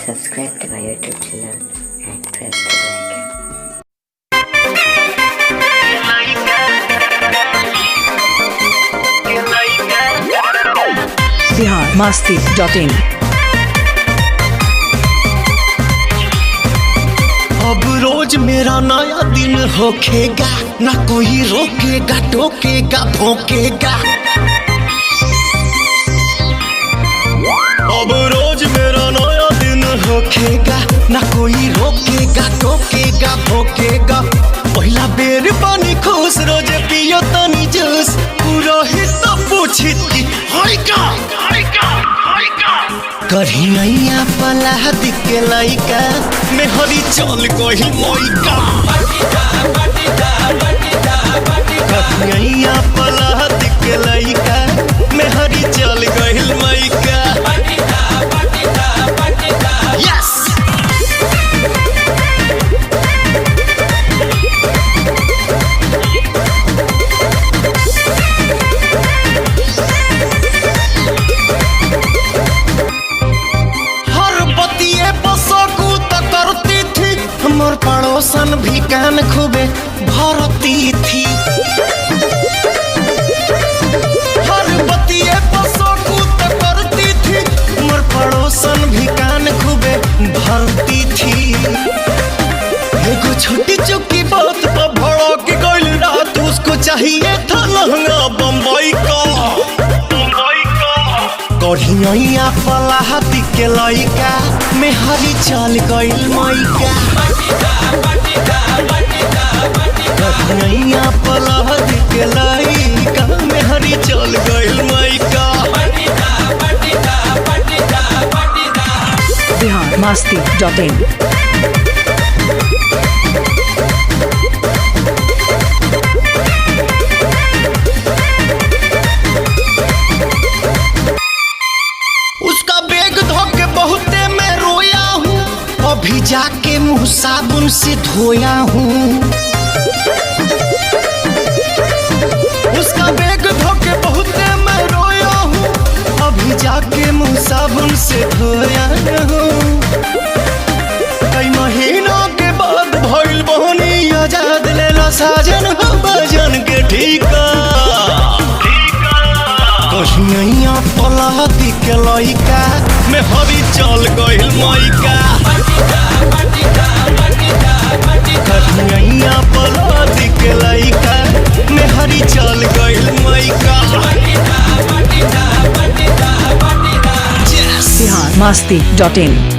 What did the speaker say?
subscribe to my YouTube channel and press the like. biharmasti.in अब रोज मेरा नया दिन होखेगा, ना कोई रोकेगा टोकेगा भोंकेगा। अब रोज मेरा नया दिन होखेगा, ना कोई रोकेगा टोकेगा भोंकेगा। पहला बेर पानी खुश रोज पियो तनी जूस, पूरा हिस्सा पूछित की होइका कढ़िया पला दिखे लइका में हरी चल गई मोइका। कढ़िया पला दिखे लइका में हरी चल गई मोइका। यस मोर पड़ोसन भी कान खूबे भरती थी। हर बतिये पसोकूत करती थी, मोर पड़ोसन भी कान खूबे भरती थी। एगो छोटी चुकी बात पर भड़क गइल रात, उसको चाहिए था लहंगा बम्बई का। कढ़िया पला दिखे लइका में हरी चल गइल मइका। कढ़िया पला दिखे लइका में हरी चल गइल मइका। biharmasti.in उसका बैग धोके बहुते मैं रोया हूँ, अभी जाके मुंह साबुन से धोया हूँ। उसका बैग धोके बहुते मैं रोया हूँ, अभी जाके मुंह साबुन से धोया हूँ। कई महीनों के बाद भइल बहनी आजाद, लेला साजन हो बजन के ठीका। कढ़िया पला दिखे लइका में हरी चल गइल मइका। कढ़िया पला दिखे लइका में हरी चल गइल मइका। biharmasti.in